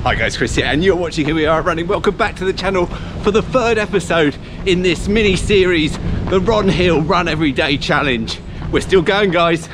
Hi guys, Chris here, and you're watching Here We Are Running. Welcome back to the channel for the third episode in this mini series, the Ronhill Run Every Day Challenge. We're still going, guys.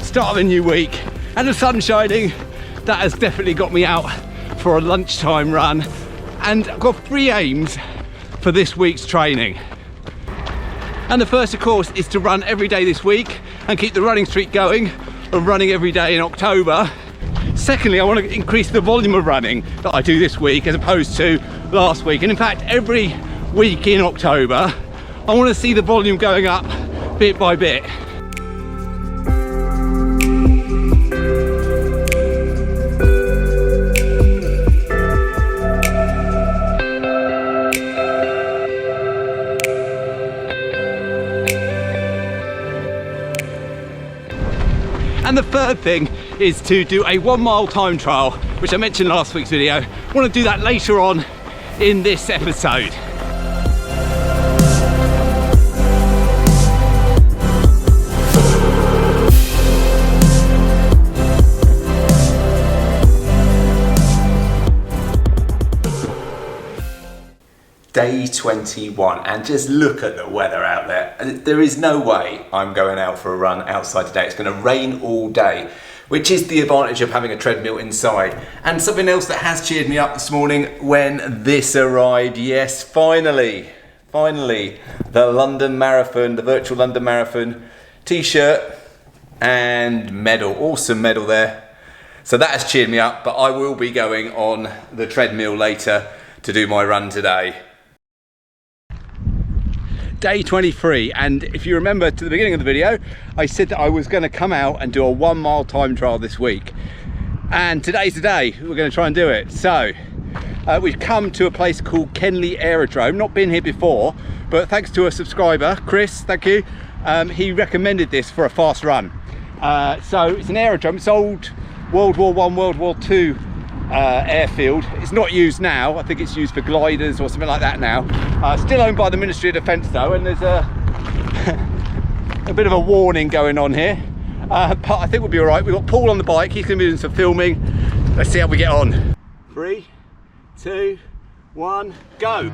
Start of a new week and the sun's shining. That has definitely got me out for a lunchtime run, and I've got 3 aims for this week's training. And the first, of course, is to run every day this week and keep the running streak going of running every day in October. Secondly, I want to increase the volume of running that I do this week as opposed to last week, and in fact every week in October I want to see the volume going up bit by bit. And the third thing is to do a 1 mile time trial, which I mentioned in last week's video. I want to do that later on in this episode. Day 21, and just look at the weather out there. There is no way I'm going out for a run outside today. It's going to rain all day, which is the advantage of having a treadmill inside. And something else that has cheered me up this morning when this arrived. Yes, finally, the London Marathon, the virtual London Marathon t-shirt and medal. Awesome medal there. So that has cheered me up, but I will be going on the treadmill later to do my run today. Day 23, and if you remember to the beginning of the video, I said that I was going to come out and do a 1 mile time trial this week, and today's the day we're going to try and do it. So we've come to a place called Kenley Aerodrome. Not been here before, but thanks to a subscriber, Chris, thank you, he recommended this for a fast run. So it's an aerodrome. It's old World War I, World War II airfield. It's not used now. I think it's used for gliders or something like that now. Still owned by the Ministry of Defence though, and there's a bit of a warning going on here, but I think we'll be all right. We've got Paul on the bike. He's going to be doing some filming. Let's see how we get on. 3, 2, 1, go.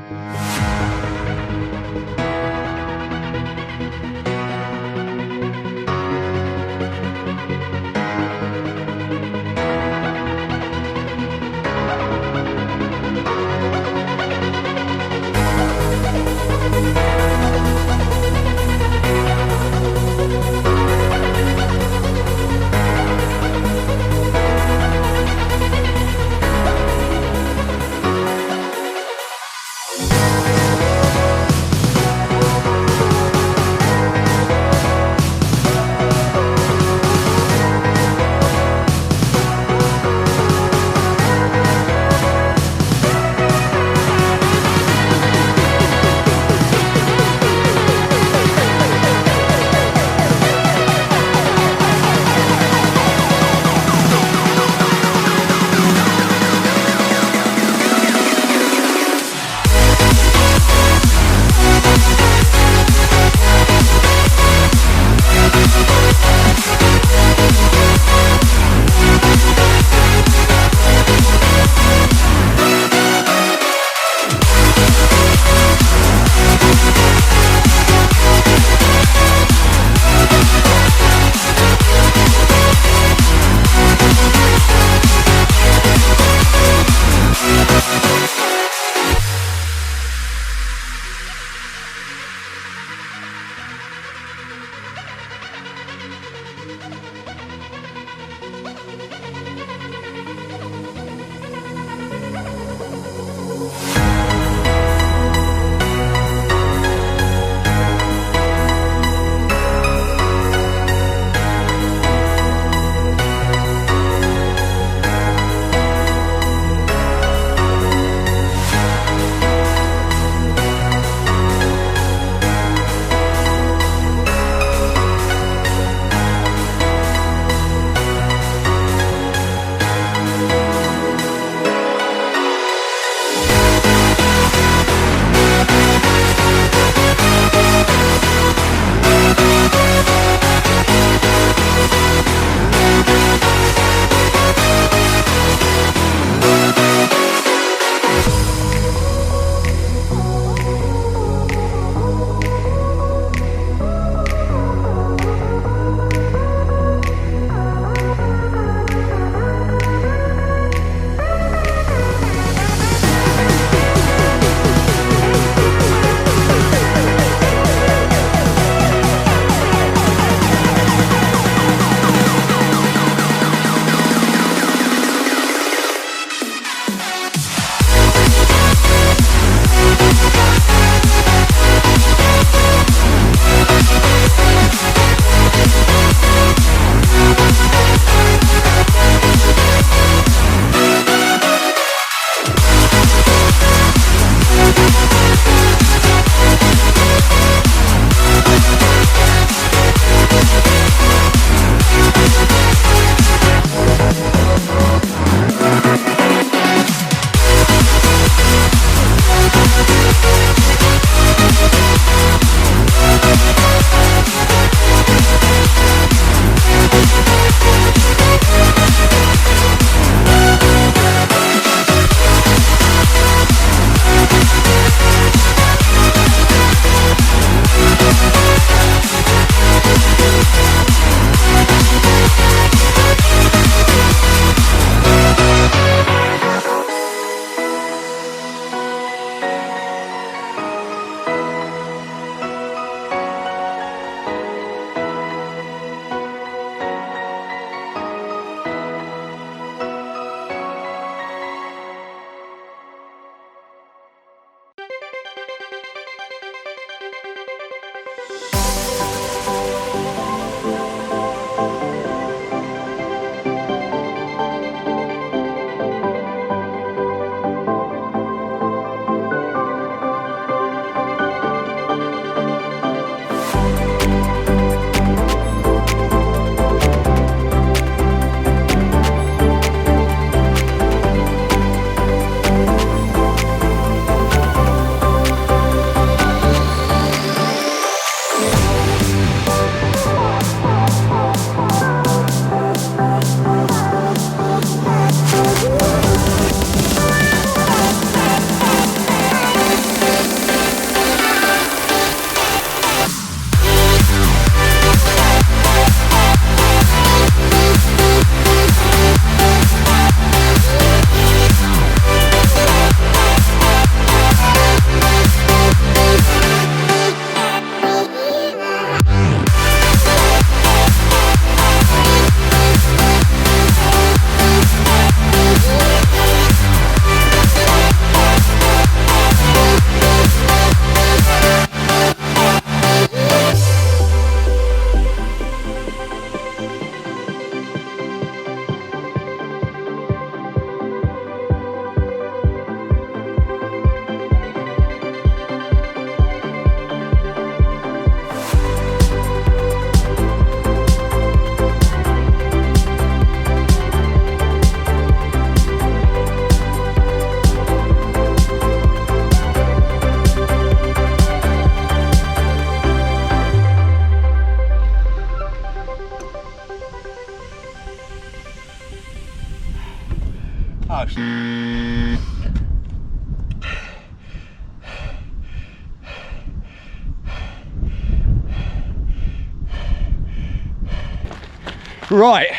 Right,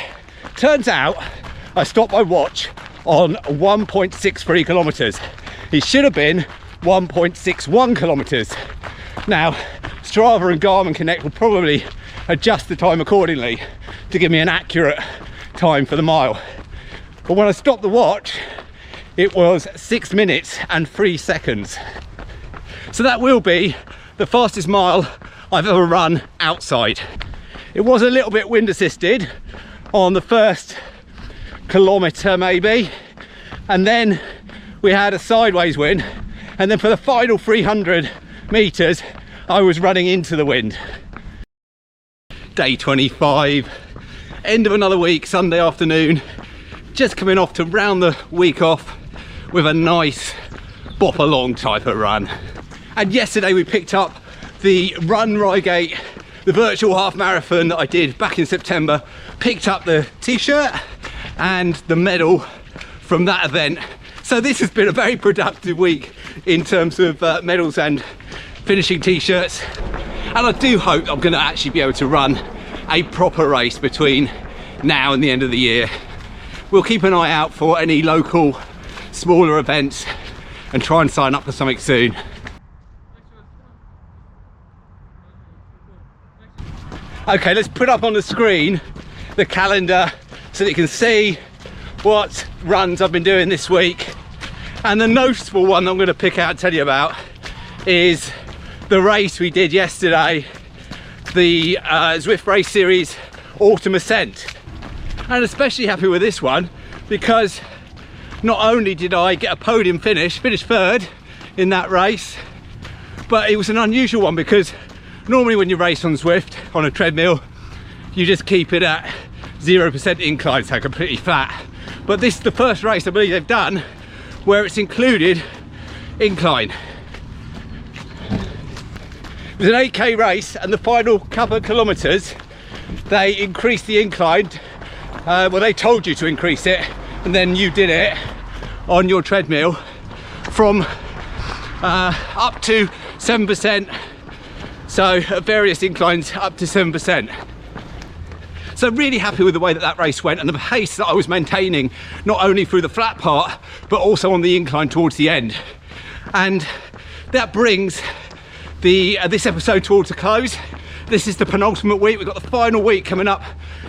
turns out I stopped my watch on 1.63 kilometers. It should have been 1.61 kilometers. Now, Strava and Garmin Connect will probably adjust the time accordingly to give me an accurate time for the mile. But when I stopped the watch, it was 6 minutes and 3 seconds. So that will be the fastest mile I've ever run outside. It was a little bit wind assisted on the first kilometre maybe, and then we had a sideways wind, and then for the final 300 metres I was running into the wind. Day 25, end of another week, Sunday afternoon, just coming off to round the week off with a nice bop along type of run. And yesterday we picked up the Run Reigate, the virtual half marathon that I did back in September, picked up the t-shirt and the medal from that event. So this has been a very productive week in terms of medals and finishing t-shirts. And I do hope I'm going to actually be able to run a proper race between now and the end of the year. We'll keep an eye out for any local smaller events and try and sign up for something soon. Okay, let's put up on the screen the calendar so that you can see what runs I've been doing this week. And the noticeable one I'm going to pick out and tell you about is the race we did yesterday, the Zwift Race Series Autumn Ascent. And especially happy with this one because not only did I get a podium finish third in that race, but it was an unusual one because normally when you race on Zwift on a treadmill, you just keep it at 0% incline, so completely flat. But this is the first race I believe they've done where it's included incline. It was an 8k race, and the final couple of kilometres they increased the incline. Well, they told you to increase it, and then you did it on your treadmill from up to 7%. So at various inclines up to 7%. So really happy with the way that that race went and the pace that I was maintaining, not only through the flat part, but also on the incline towards the end. And that brings this episode towards a close. This is the penultimate week. We've got the final week coming up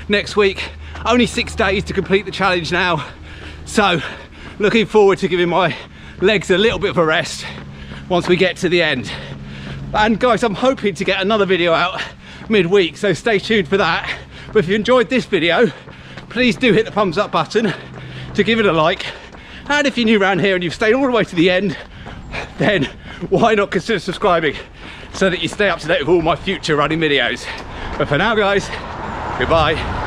next week. Only 6 days to complete the challenge now. So looking forward to giving my legs a little bit of a rest once we get to the end. And guys, I'm hoping to get another video out midweek, so stay tuned for that. But if you enjoyed this video, please do hit the thumbs up button to give it a like. And if you're new around here and you've stayed all the way to the end, then why not consider subscribing so that you stay up to date with all my future running videos. But for now guys, goodbye.